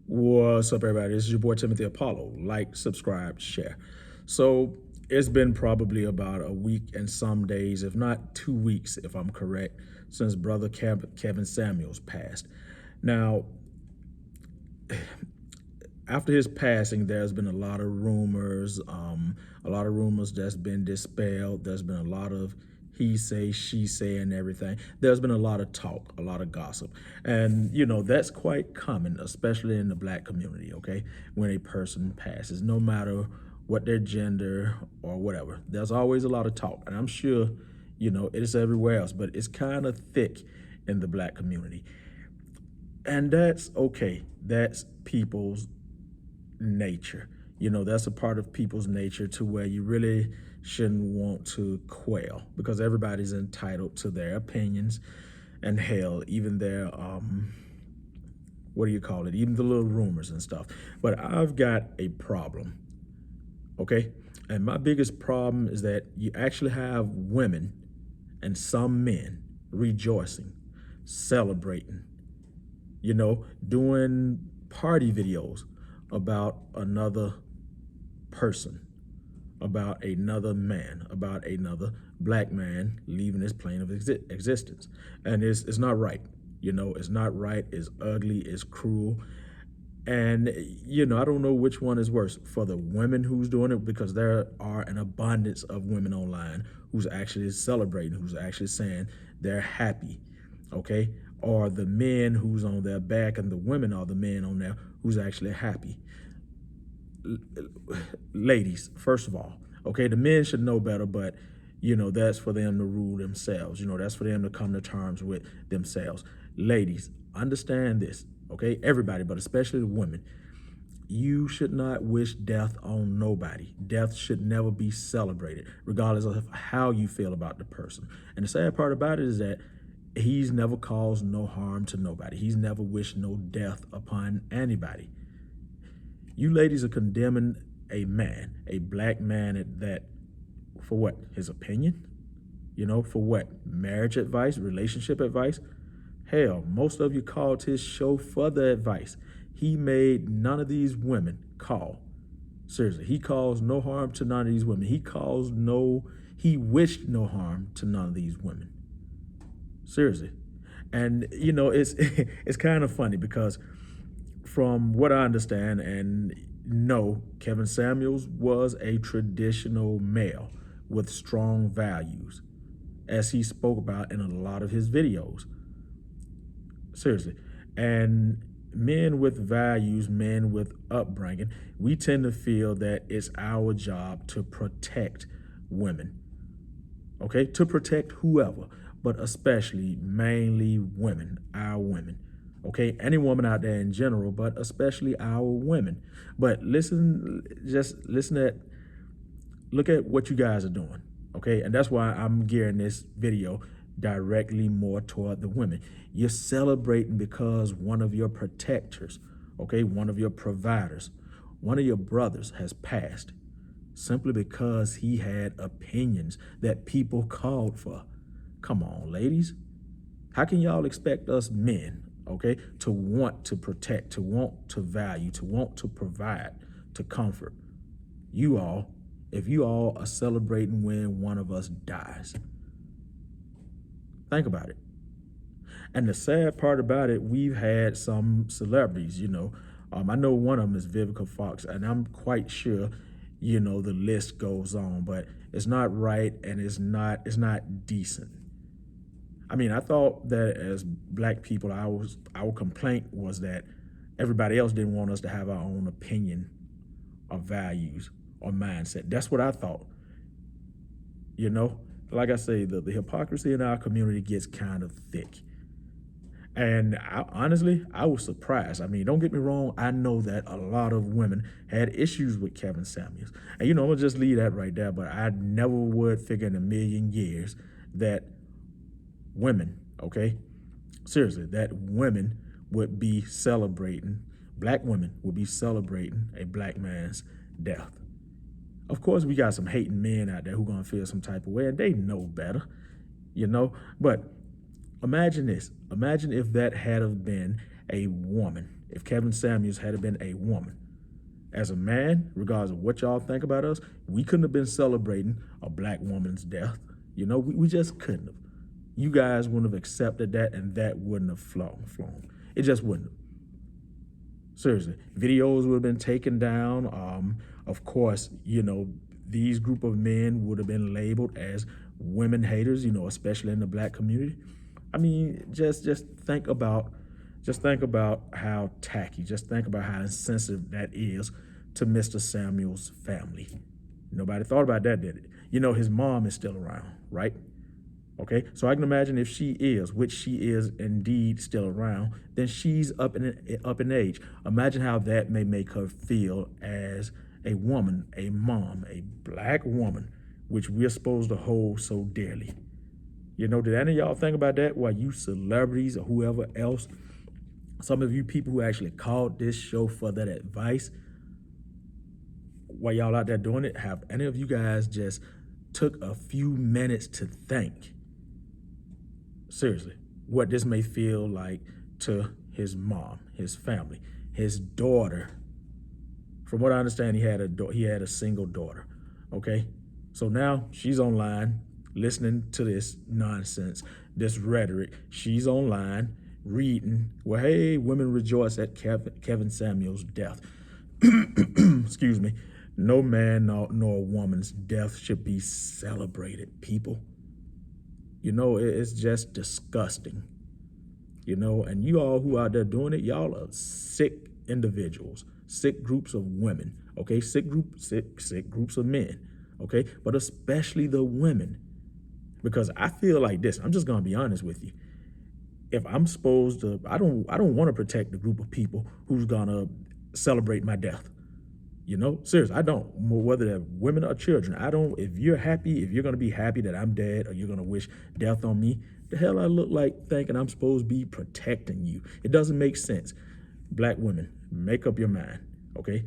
What's up, everybody? This is your boy Timothy Apollo. Like, subscribe, share. So, it's been probably about a week and some days, if not 2 weeks, if I'm correct, since brother Kevin Samuels passed. Now, after his passing, there's been a lot of rumors that's been dispelled. There's been a lot of he say, she say, and everything. There's been a lot of talk, a lot of gossip. And, that's quite common, especially in the black community, okay? When a person passes, no matter what their gender or whatever, there's always a lot of talk. And I'm sure, it is everywhere else, but it's kind of thick in the black community. And that's okay. That's people's nature. That's a part of people's nature to where you really shouldn't want to quail because everybody's entitled to their opinions and hell, even their what do you call it? Even the little rumors and stuff. But I've got a problem. Okay? And my biggest problem is that you actually have women and some men rejoicing, celebrating, doing party videos about another person, about another man, about another black man leaving this plane of existence. And it's not right. It's not right. It's ugly. It's cruel. And, I don't know which one is worse for the women who's doing it, because there are an abundance of women online who's actually celebrating, who's actually saying they're happy, okay? Or the men who's on their back, and the women are the men on there who's actually happy. Ladies, first of all, okay, the men should know better, but that's for them to rule themselves. That's for them to come to terms with themselves. Ladies, understand this, okay? Everybody, but especially the women. You should not wish death on nobody. Death should never be celebrated, regardless of how you feel about the person. And the sad part about it is that he's never caused no harm to nobody. He's never wished no death upon anybody. You ladies are condemning a man, a black man at that, for what? His opinion? For what? Marriage advice, relationship advice? Hell, most of you called his show for the advice. He made none of these women call. Seriously, he caused no harm to none of these women. He wished no harm to none of these women. Seriously. And, it's it's kind of funny because from what I understand and know, Kevin Samuels was a traditional male with strong values, as he spoke about in a lot of his videos. Seriously. And men with values, men with upbringing, we tend to feel that it's our job to protect women, okay? To protect whoever, but especially, mainly women, our women. Okay, any woman out there in general, but especially our women. But look at what you guys are doing, okay? And that's why I'm gearing this video directly more toward the women. You're celebrating because one of your protectors, okay, one of your providers, one of your brothers has passed simply because he had opinions that people called for. Come on, ladies. How can y'all expect us men, okay, to want to protect, to want to value, to want to provide, to comfort you all, if you all are celebrating when one of us dies? Think about it. And the sad part about it, we've had some celebrities, I know one of them is Vivica Fox, and I'm quite sure, the list goes on, but it's not right and it's not decent. I mean, I thought that as black people, our complaint was that everybody else didn't want us to have our own opinion or values or mindset. That's what I thought. Like I say, the hypocrisy in our community gets kind of thick. And honestly, I was surprised. I mean, don't get me wrong. I know that a lot of women had issues with Kevin Samuels. And, I'm going to just leave that right there. But I never would figure in a million years that women, okay, seriously, that women would be celebrating, black women would be celebrating a black man's death. Of course, we got some hating men out there who gonna feel some type of way, and they know better, But imagine this. Imagine if that had have been a woman, if Kevin Samuels had been a woman. As a man, regardless of what y'all think about us, we couldn't have been celebrating a black woman's death. You know, we just couldn't have. You guys wouldn't have accepted that, and that wouldn't have flown. It just wouldn't have. Seriously, videos would have been taken down. Of course, you know, these group of men would have been labeled as women haters, you know, especially in the black community. I mean, just think about how tacky, just think about how insensitive that is to Mr. Samuel's family. Nobody thought about that, did it? You know, his mom is still around, right? Okay, so I can imagine if she is, which she is indeed still around, then she's up in age. Imagine how that may make her feel as a woman, a mom, a black woman, which we're supposed to hold so dearly. You know, did any of y'all think about that? While you celebrities or whoever else, some of you people who actually called this show for that advice, while y'all out there doing it, have any of you guys just took a few minutes to think, seriously, what this may feel like to his mom, his family, his daughter? From what I understand, he had a single daughter, okay? So now she's online listening to this nonsense, this rhetoric. She's online reading, well, hey, women rejoice at Kevin Samuel's death. Excuse me. No man nor woman's death should be celebrated, people. You know, it's just disgusting. You know, and you all who out there doing it, y'all are sick individuals, sick groups of women, okay? Sick groups of men, okay? But especially the women. Because I feel like this, I'm just gonna be honest with you. If I'm supposed to, I don't want to protect the group of people who's gonna celebrate my death. You know, seriously, I don't. Whether they're women or children, I don't. If you're gonna be happy that I'm dead, or you're gonna wish death on me, the hell I look like thinking I'm supposed to be protecting you? It doesn't make sense. Black women, make up your mind, okay?